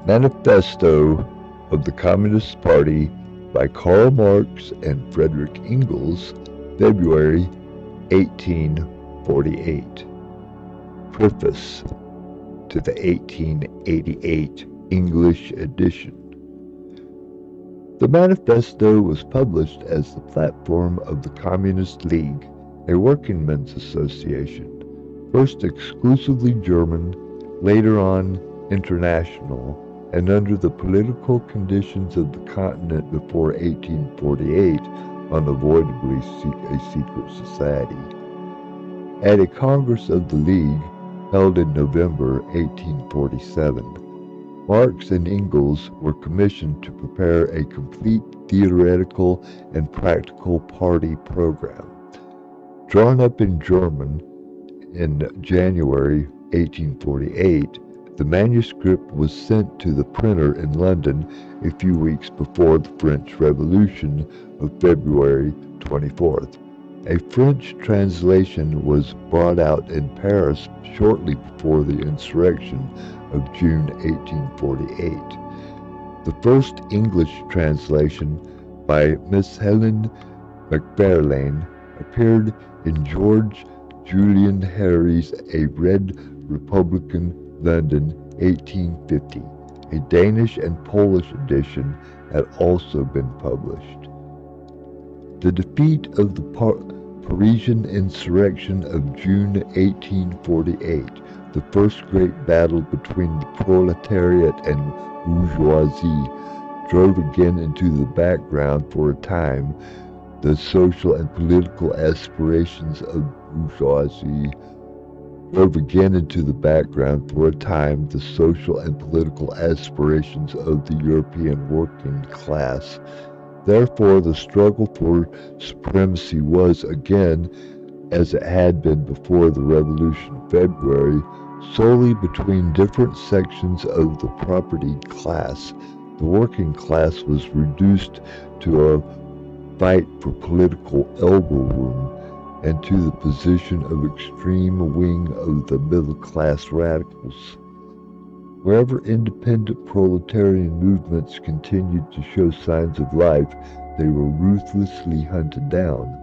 Manifesto of the Communist Party by Karl Marx and Frederick Engels, February 1848. Preface to the 1888 English edition. The Manifesto was published as the platform of the Communist League, a workingmen's association, first exclusively German, later on international, and under the political conditions of the continent before 1848, unavoidably a secret society. At a Congress of the League held in November 1847, Marx and Engels were commissioned to prepare a complete theoretical and practical party program. Drawn up in German in January 1848, the manuscript was sent to the printer in London a few weeks before the French Revolution of February 24th. A French translation was brought out in Paris shortly before the insurrection of June 1848. The first English translation by Miss Helen Macfarlane appeared in George Julian Harry's A Red Republican, London, 1850. A Danish and Polish edition had also been published. The defeat of the Parisian insurrection of June 1848, the first great battle between the proletariat and bourgeoisie, drove again into the background for a time the social and political aspirations of bourgeoisie. Drove again into the background for a time the social and political aspirations of the European working class. Therefore, the struggle for supremacy was again, as it had been before the Revolution of February, solely between different sections of the propertied class. The working class was reduced to a fight for political elbow room and to the position of extreme wing of the middle-class radicals. Wherever independent proletarian movements continued to show signs of life, they were ruthlessly hunted down.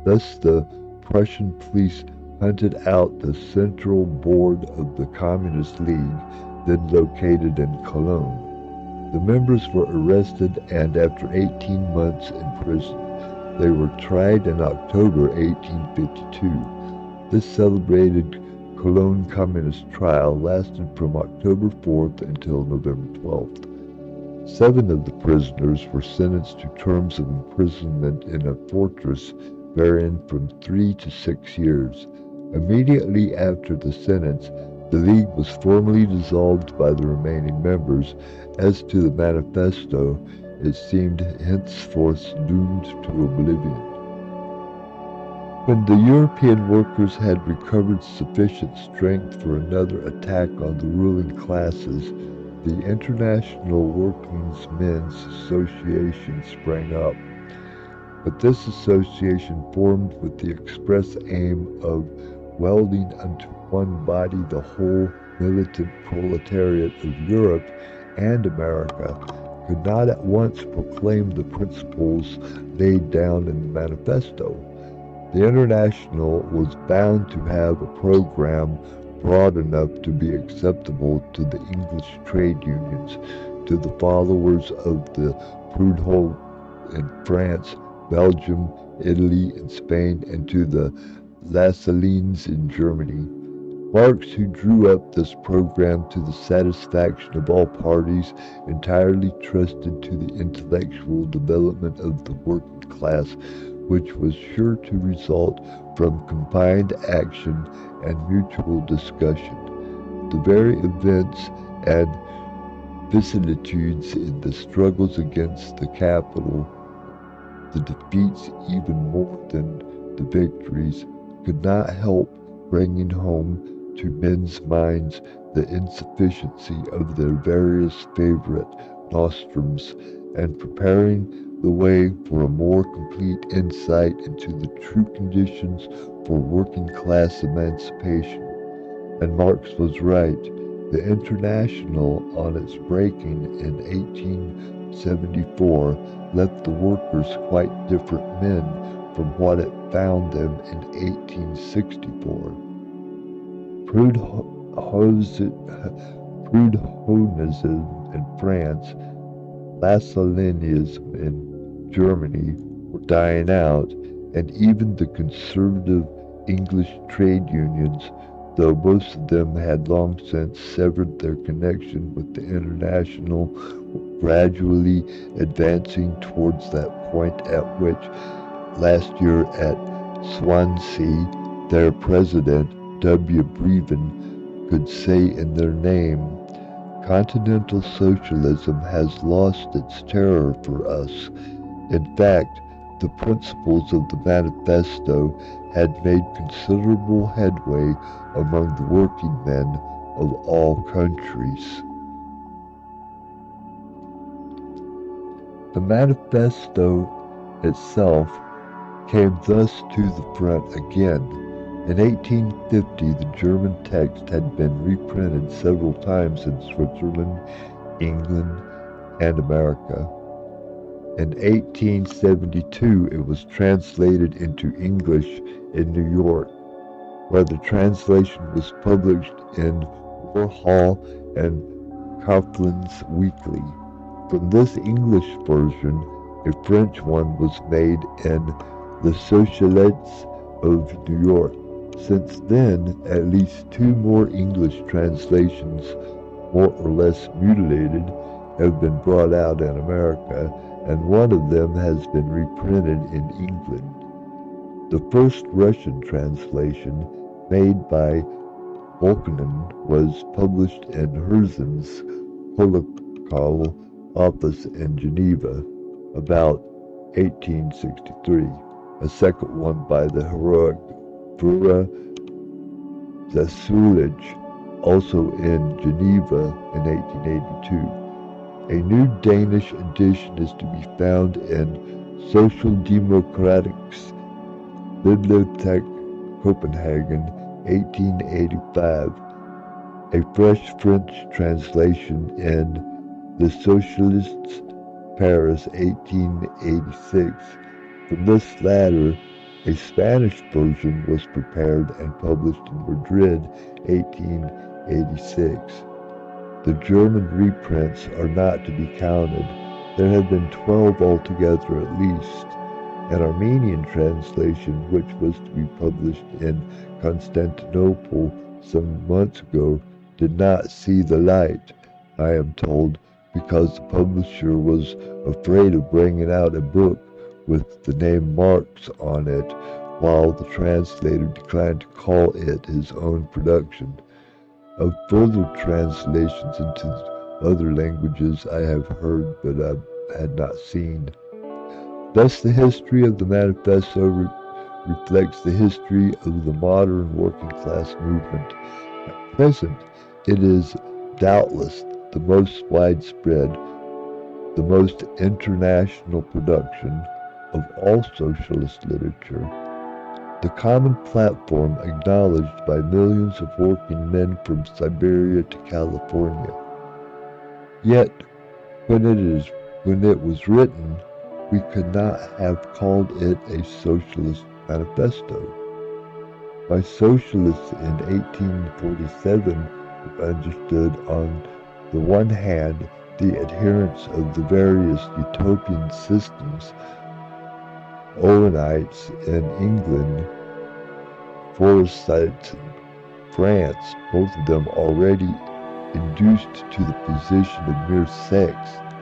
Thus the Prussian police hunted out the Central Board of the Communist League, then located in Cologne. The members were arrested and after 18 months in prison, they were tried in October 1852. This celebrated Cologne Communist trial lasted from October 4th until November 12th. 7 of the prisoners were sentenced to terms of imprisonment in a fortress varying from 3 to 6 years. Immediately after the sentence, the League was formally dissolved by the remaining members. As to the Manifesto, it seemed henceforth doomed to oblivion. When the European workers had recovered sufficient strength for another attack on the ruling classes, the International Working's Men's Association sprang up. But this association formed with the express aim of welding unto one body the whole militant proletariat of Europe and America, could not at once proclaim the principles laid down in the Manifesto. The International was bound to have a program broad enough to be acceptable to the English trade unions, to the followers of the Prud'homme in France, Belgium, Italy, and Spain, and to the Lassalleans in Germany. Marx, who drew up this program to the satisfaction of all parties, entirely trusted to the intellectual development of the working class, which was sure to result from combined action and mutual discussion. The very events and vicissitudes in the struggles against the capital, the defeats even more than the victories, could not help bringing home to men's minds the insufficiency of their various favorite nostrums, and preparing the way for a more complete insight into the true conditions for working class emancipation. And Marx was right. The International, on its breaking in 1874, left the workers quite different men from what it found them in 1864. Proudhonism in France, Lassalleanism in Germany were dying out, and even the conservative English trade unions, though most of them had long since severed their connection with the International, were gradually advancing towards that point at which, last year at Swansea, their president, W. Breven, could say in their name, "Continental socialism has lost its terror for us." In fact, the principles of the Manifesto had made considerable headway among the working men of all countries. The Manifesto itself came thus to the front again. In 1850, the German text had been reprinted several times in Switzerland, England, and America. In 1872, it was translated into English in New York, where the translation was published in Warhol and Kaufland's Weekly. From this English version, a French one was made in the Socialites of New York. Since then, at least two more English translations, more or less mutilated, have been brought out in America, and one of them has been reprinted in England. The first Russian translation, made by Baggins, was published in Herzen's Kolokol office in Geneva about 1863. A second one by the heroic Vera Zasulich, also in Geneva in 1882. A new Danish edition is to be found in Socialdemokratics Bibliothek Copenhagen, 1885. A fresh French translation in The Socialists, Paris, 1886. From this latter, a Spanish version was prepared and published in Madrid, 1886. The German reprints are not to be counted. There have been 12 altogether at least. An Armenian translation, which was to be published in Constantinople some months ago, did not see the light, I am told, because the publisher was afraid of bringing out a book with the name Marx on it, while the translator declined to call it his own production. Of further translations into other languages I have heard, but I had not seen. Thus the history of the Manifesto reflects the history of the modern working class movement. At present, it is doubtless the most widespread, the most international production of all socialist literature. The common platform acknowledged by millions of working men from Siberia to California. Yet, when it was written, we could not have called it a socialist manifesto. By socialists in 1847 were understood on the one hand the adherents of the various utopian systems, Owenites in England, Forsytes in France, both of them already induced to the position of mere sex,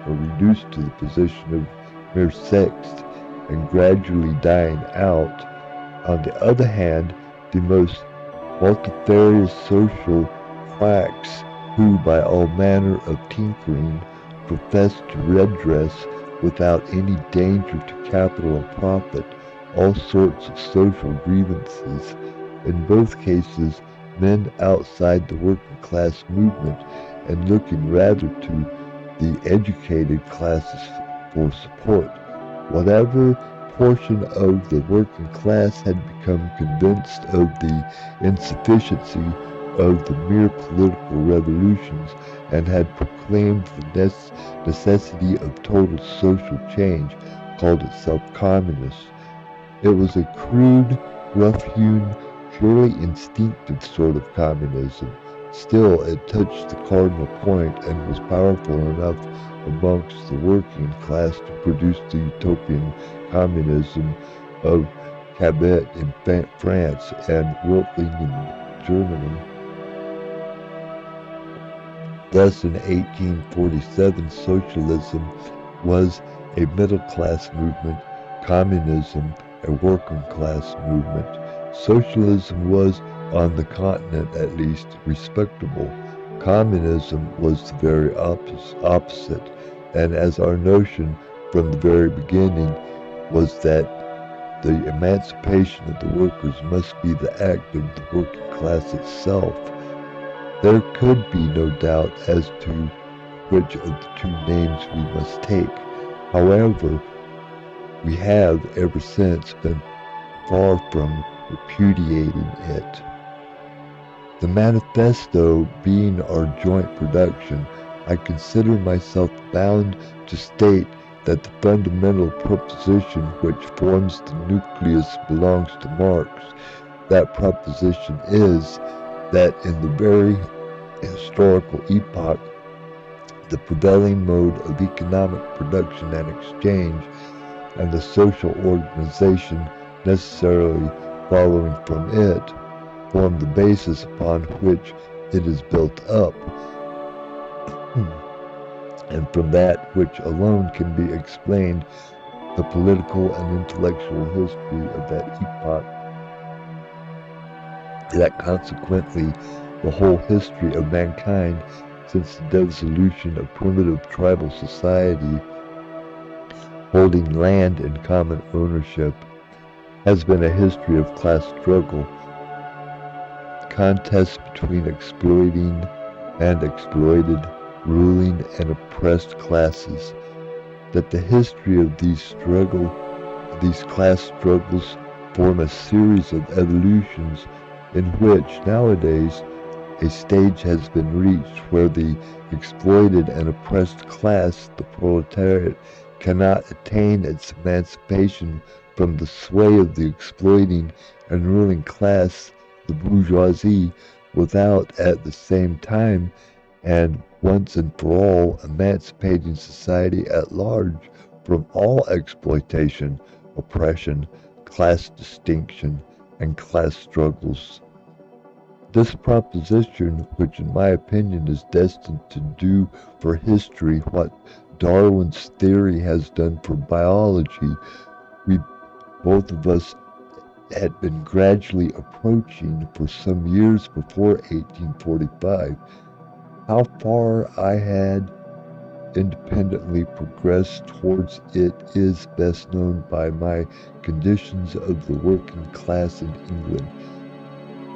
or reduced to the position of mere sex, and gradually dying out. On the other hand, the most multifarious social quacks who, by all manner of tinkering, profess to redress without any danger to capital and profit all sorts of social grievances, in both cases men outside the working class movement and looking rather to the educated classes for support. Whatever portion of the working class had become convinced of the insufficiency of the mere political revolutions and had proclaimed the necessity of total social change, called itself communist. It was a crude, rough-hewn, purely instinctive sort of communism. Still, it touched the cardinal point and was powerful enough amongst the working class to produce the utopian communism of Cabet in France and Wiltling in Germany. Thus, in 1847, socialism was a middle-class movement, communism a working-class movement. Socialism was, on the continent at least, respectable. Communism was the very opposite, and as our notion from the very beginning was that the emancipation of the workers must be the act of the working class itself, there could be no doubt as to which of the two names we must take. However, we have ever since been far from repudiating it. The Manifesto being our joint production, I consider myself bound to state that the fundamental proposition which forms the nucleus belongs to Marx. That proposition is that in the very historical epoch, the prevailing mode of economic production and exchange and the social organization necessarily following from it form the basis upon which it is built up, and from that which alone can be explained the political and intellectual history of that epoch, that consequently the whole history of mankind since the dissolution of primitive tribal society holding land in common ownership has been a history of class struggle, contests between exploiting and exploited, ruling and oppressed classes, that the history of these class struggles form a series of evolutions in which nowadays a stage has been reached where the exploited and oppressed class, the proletariat, cannot attain its emancipation from the sway of the exploiting and ruling class, the bourgeoisie, without at the same time and once and for all emancipating society at large from all exploitation, oppression, class distinction, and class struggles. This proposition, which in my opinion is destined to do for history what Darwin's theory has done for biology, we both of us had been gradually approaching for some years before 1845. How far I had independently progressed towards it is best known by my conditions of the working class in England.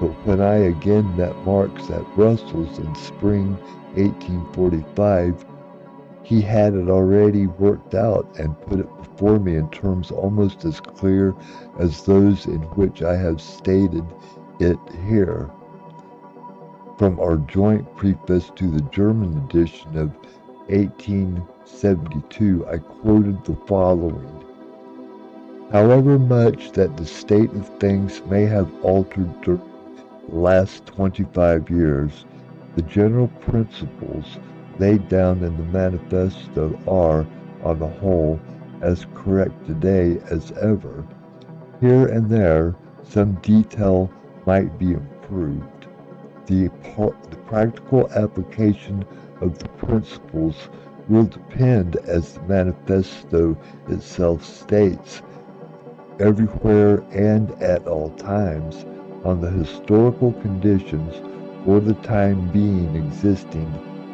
But when I again met Marx at Brussels in spring 1845, he had it already worked out and put it before me in terms almost as clear as those in which I have stated it here. From our joint preface to the German edition of 1872, I quoted the following: "However much that the state of things may have altered during the last 25 years, the general principles laid down in the Manifesto are, on the whole, as correct today as ever. Here and there, some detail might be improved. The practical application of the principles will depend, as the Manifesto itself states, everywhere and at all times, on the historical conditions for the time being existing,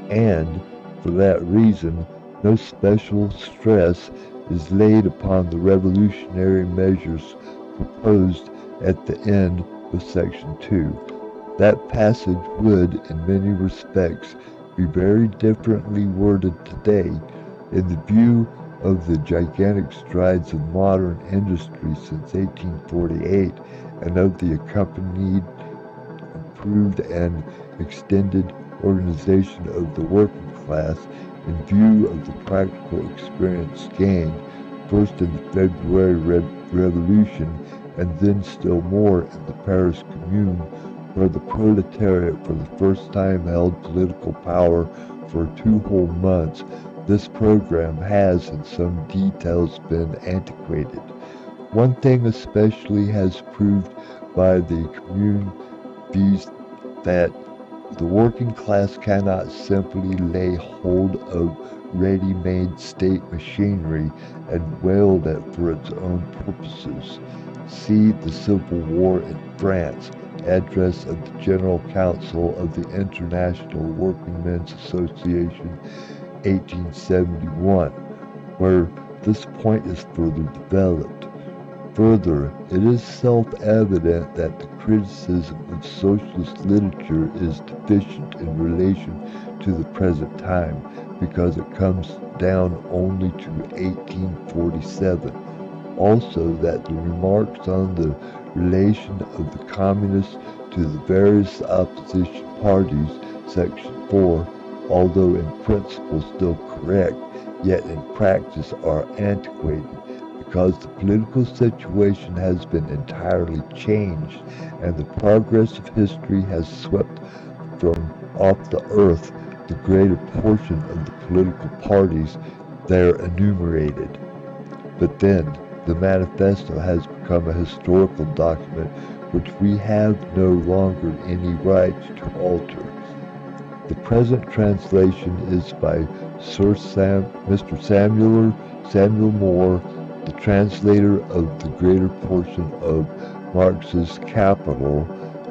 and, for that reason, no special stress is laid upon the revolutionary measures proposed at the end of Section 2. That passage would, in many respects, be very differently worded today in the view of the gigantic strides of modern industry since 1848 and of the accompanying improved and extended organization of the working class in view of the practical experience gained, first in the February Revolution and then still more in the Paris Commune, where the proletariat for the first time held political power for 2 whole months. This program has, in some details, been antiquated. One thing especially has proved by the Commune viz that the working class cannot simply lay hold of ready-made state machinery and wield it for its own purposes. See the Civil War in France, address of the General Council of the International Workingmen's Association, 1871, where this point is further developed. Further, it is self-evident that the criticism of socialist literature is deficient in relation to the present time because it comes down only to 1847. Also, that the remarks on the relation of the communists to the various opposition parties, section 4, although in principle still correct, yet in practice are antiquated, because the political situation has been entirely changed, and the progress of history has swept from off the earth the greater portion of the political parties there enumerated. But then, the Manifesto has become a historical document which we have no longer any right to alter. The present translation is by Mr. Samuel Moore, the translator of the greater portion of Marx's Capital.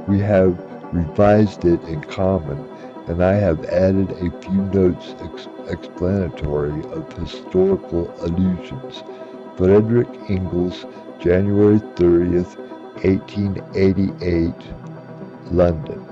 We have revised it in common, and I have added a few notes explanatory of historical allusions. Frederick Engels, January 30th, 1888, London.